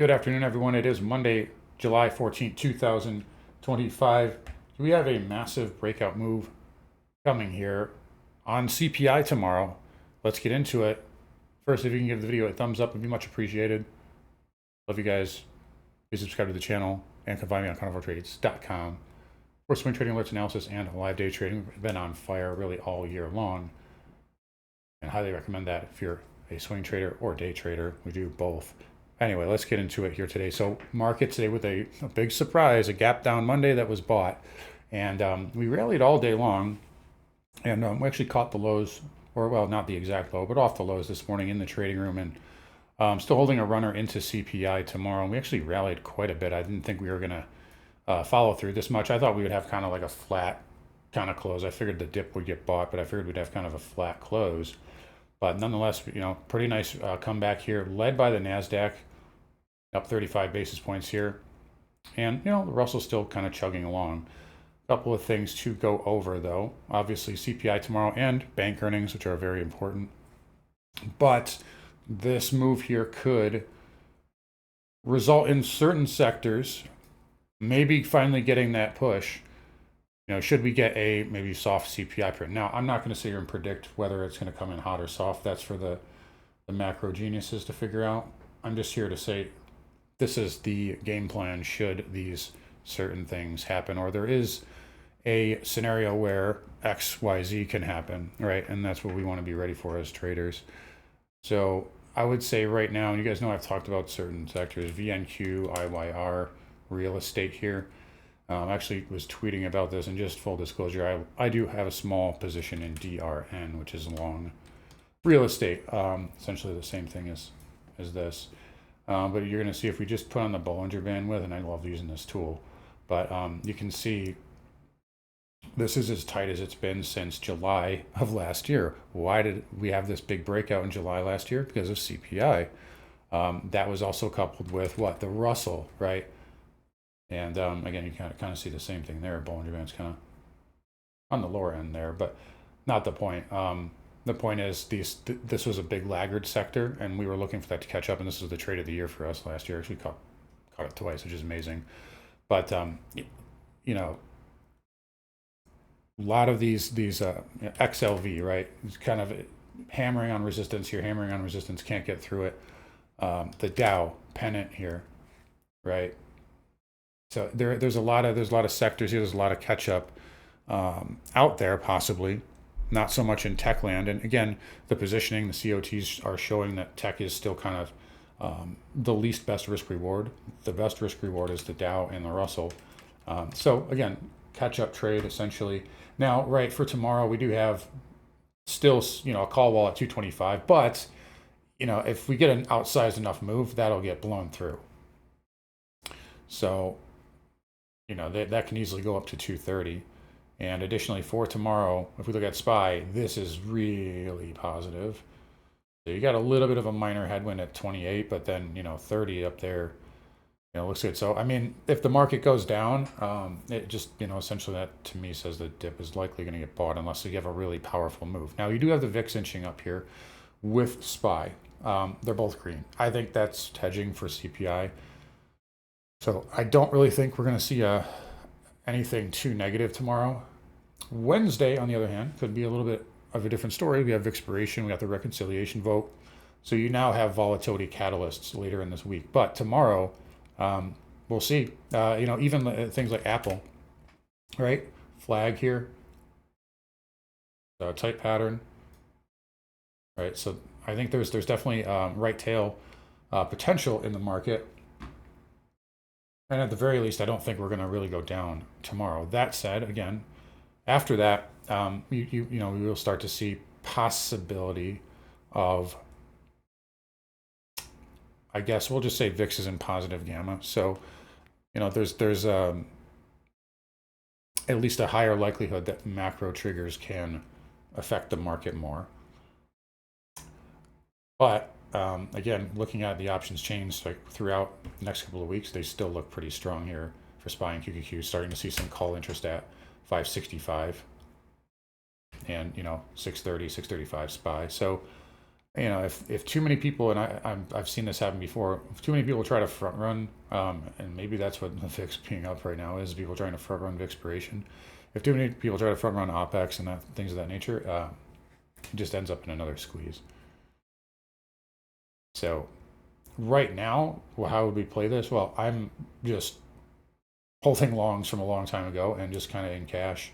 Good afternoon, everyone. It is Monday, July 14th, 2025. We have a massive breakout move coming here on CPI tomorrow. Let's get into it. First, if you can give the video a thumbs up, it would be much appreciated. Love you guys. Please subscribe to the channel and can find me on carnivoretrades.com for swing trading alerts, analysis, and live day trading. We've been on fire really all year long, and highly recommend that if you're a swing trader or day trader. We do both. Anyway, let's get into it here today. So market today with a big surprise, a gap down Monday that was bought. And we rallied all day long. And we actually caught the lows, or well, not the exact low, but off the lows this morning in the trading room. And still holding a runner into CPI tomorrow. And we actually rallied quite a bit. I didn't think we were going to follow through this much. I thought we would have kind of like a flat kind of close. I figured the dip would get bought, but I figured we'd have kind of a flat close. But nonetheless, pretty nice comeback here, led by the NASDAQ, up 35 basis points here. And, the Russell's still kind of chugging along. A couple of things to go over, though. Obviously, CPI tomorrow and bank earnings, which are very important. But this move here could result in certain sectors maybe finally getting that push. Should we get a maybe soft CPI print? Now, I'm not going to sit here and predict whether it's going to come in hot or soft. That's for the macro geniuses to figure out. I'm just here to say this is the game plan should these certain things happen, or there is a scenario where X, Y, Z can happen, right? And that's what we want to be ready for as traders. So I would say right now, and you guys know I've talked about certain sectors, VNQ, IYR, real estate here. Actually was tweeting about this, and just full disclosure, I do have a small position in DRN, which is long real estate, essentially the same thing as this. But you're going to see if we just put on the Bollinger Band with, and I love using this tool, but you can see this is as tight as it's been since July of last year. Why did we have this big breakout in July last year? Because of CPI. That was also coupled with what? The Russell, right? And again, you kind of see the same thing there. Bollinger Band's kind of on the lower end there, but not the point. The point is this was a big laggard sector, and we were looking for that to catch up, and this was the trade of the year for us last year. Actually caught it twice, which is amazing. But a lot of these XLV, right? It's kind of hammering on resistance here, hammering on resistance, can't get through it. The Dow pennant here, right? So there's a lot of sectors here. There's a lot of catch up out there, possibly. Not so much in tech land. And again, the positioning, the COTs are showing that tech is still kind of the least best risk reward. The best risk reward is the Dow and the Russell. So again, catch up trade essentially. Now, right, for tomorrow, we do have still, a call wall at 225. But, if we get an outsized enough move, that'll get blown through. So, that can easily go up to 230. And additionally, for tomorrow, if we look at SPY, this is really positive. So you got a little bit of a minor headwind at 28, but then, 30 up there, looks good. So, I mean, if the market goes down, it just, essentially that to me says the dip is likely going to get bought unless you have a really powerful move. Now, you do have the VIX inching up here with SPY. They're both green. I think that's hedging for CPI. So I don't really think we're going to see anything too negative tomorrow. Wednesday, on the other hand, could be a little bit of a different story. We have expiration, we got the reconciliation vote. So you now have volatility catalysts later in this week. But tomorrow, we'll see. Even things like Apple, right? Flag here. So tight pattern. Right. So I think there's definitely right tail potential in the market. And at the very least, I don't think we're going to really go down tomorrow. That said, again, after that, we will start to see possibility of, I guess we'll just say VIX is in positive gamma. So, there's at least a higher likelihood that macro triggers can affect the market more. But again, looking at the options chains throughout the next couple of weeks, they still look pretty strong here for SPY and QQQ. Starting to see some call interest at 565 and 630, 635 SPY. So you know, if too many people, and I've seen this happen before, if too many people try to front run, and maybe that's what the VIX being up right now is, people trying to front run VIX expiration. If too many people try to front run OPEX and things of that nature, it just ends up in another squeeze. So right now, well, how would we play this? Well, I'm just holding longs from a long time ago and just kind of in cash,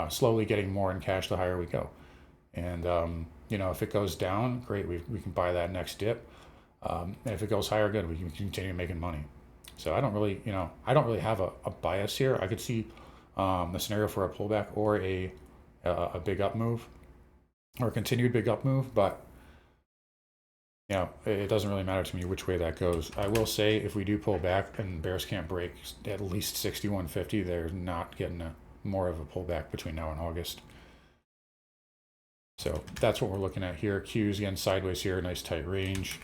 slowly getting more in cash the higher we go. And you know, if it goes down, great, we can buy that next dip. And if it goes higher, good, we can continue making money. So I don't really, you know, I don't really have a bias here. I could see the scenario for a pullback or a big up move or a continued big up move, but you know, it doesn't really matter to me which way that goes. I will say if we do pull back and bears can't break at least 61.50, they're not getting more of a pullback between now and August. So that's what we're looking at here. Qs again sideways here, nice tight range.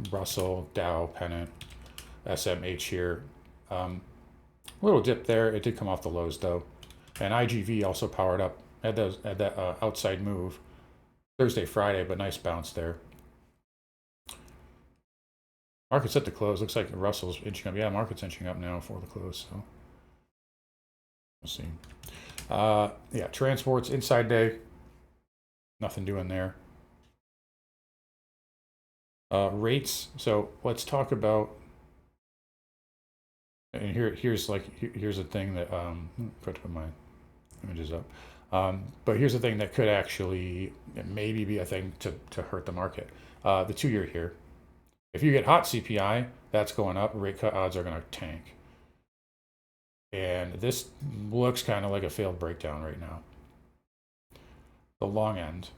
Russell, Dow, Pennant, SMH here. Little dip there. It did come off the lows though. And IGV also powered up. Had that outside move Thursday, Friday, but nice bounce there. Market's set to close. Looks like Russell's inching up. Yeah, market's inching up now for the close. So we'll see. Yeah, transports inside day. Nothing doing there. Rates. So let's talk about. And here's the thing that put my images up. But here's the thing that could actually maybe be a thing to hurt the market. The 2-year here. If you get hot CPI, that's going up. Rate cut odds are going to tank. And this looks kind of like a failed breakdown right now. The long end,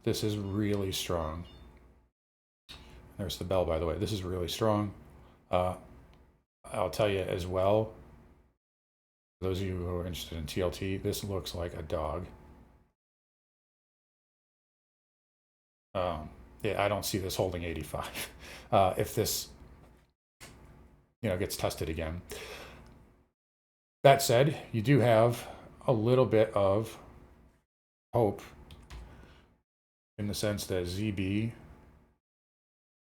this is really strong. There's the bell, by the way. This is really strong. I'll tell you as well, those of you who are interested in TLT, this looks like a dog. Yeah, I don't see this holding 85 if this, you know, gets tested again. That said, you do have a little bit of hope in the sense that ZB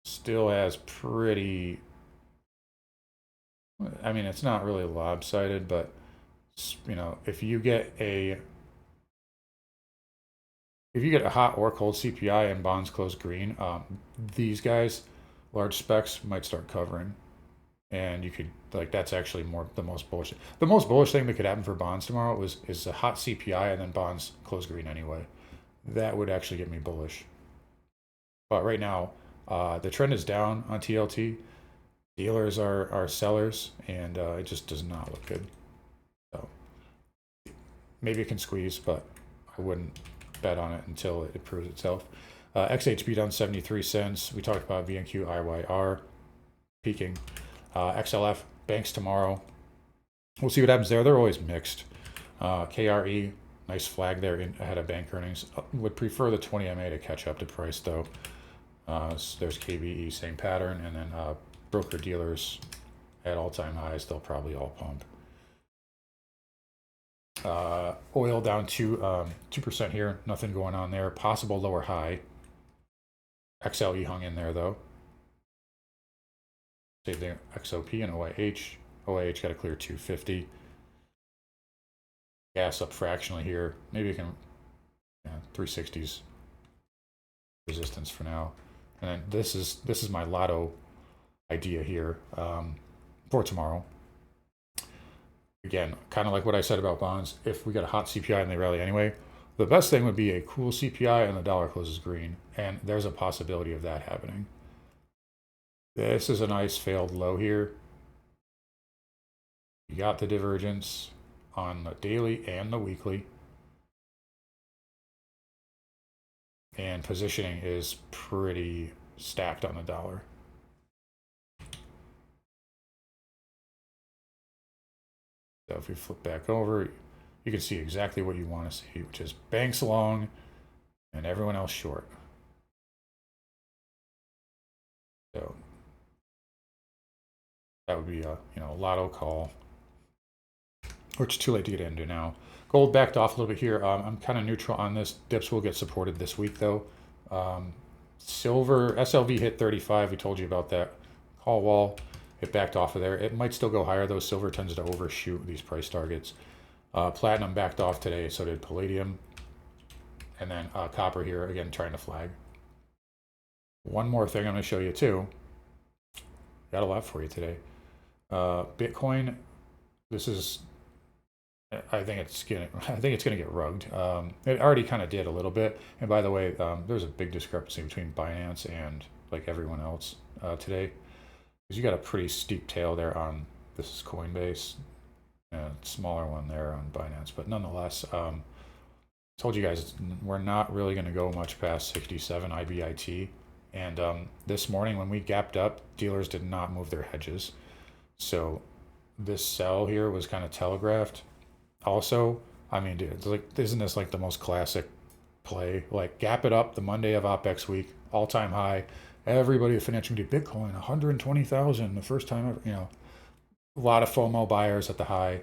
still has pretty, I mean, it's not really lopsided, but you know, if you get a hot or cold CPI and bonds close green, these guys, large specs, might start covering. And you could, like, that's actually the most bullish. The most bullish thing that could happen for bonds tomorrow is a hot CPI and then bonds close green anyway. That would actually get me bullish. But right now, the trend is down on TLT. Dealers are sellers, and it just does not look good. So maybe it can squeeze, but I wouldn't bet on it until it proves itself. XHB down 73 cents. We talked about VNQ IYR peaking. XLF banks tomorrow. We'll see what happens there. They're always mixed. KRE, nice flag there ahead of bank earnings. Would prefer the 20 MA to catch up to price though. So there's KBE, same pattern, and then broker dealers at all-time highs. They'll probably all pump. Oil down 2% here. Nothing going on there. Possible lower high. XLE hung in there though. Save the XOP and OIH. OIH got to clear 250. Gas up fractionally here. Maybe you can, 360s resistance for now. And then this is my lotto idea here for tomorrow. Again, kind of like what I said about bonds. If we get a hot CPI and they rally anyway, the best thing would be a cool CPI and the dollar closes green. And there's a possibility of that happening. This is a nice failed low here. You got the divergence on the daily and the weekly. And positioning is pretty stacked on the dollar. So if we flip back over, you can see exactly what you want to see, which is banks long and everyone else short. So that would be a lotto call, which is too late to get into now. Gold backed off a little bit here. I'm kind of neutral on this. Dips will get supported this week though. Silver, SLV hit 35. We told you about that call wall. It backed off of there. It might still go higher though. Silver tends to overshoot these price targets. Platinum backed off today, so did palladium. And then copper here, again, trying to flag. One more thing I'm going to show you too. Got a lot for you today. Bitcoin, this is, I think it's gonna get rugged. It already kind of did a little bit. And by the way, there's a big discrepancy between Binance and like everyone else today, because you got a pretty steep tail there on, this is Coinbase, and a smaller one there on Binance. But nonetheless, told you guys we're not really going to go much past 67 IBIT. And this morning when we gapped up, dealers did not move their hedges. So this sell here was kind of telegraphed. Also, I mean, dude, it's like, isn't this like the most classic play? Like, gap it up the Monday of OPEX week, all-time high. Everybody at financial media, Bitcoin, 120,000, the first time ever, you know, a lot of FOMO buyers at the high.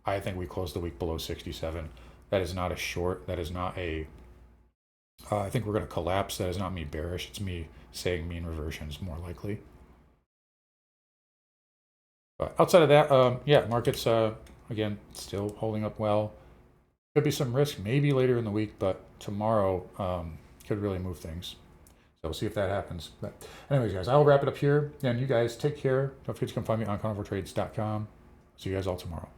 I think we closed the week below 67. That is not a short. That is not a, I think we're going to collapse. That is not me bearish. It's me saying mean reversion is more likely. But outside of that, yeah, markets, again, still holding up well. Could be some risk maybe later in the week, but tomorrow could really move things. So we'll see if that happens. But anyways, guys, I'll wrap it up here. And you guys take care. Don't forget to come find me on carnivoretrades.com. See you guys all tomorrow.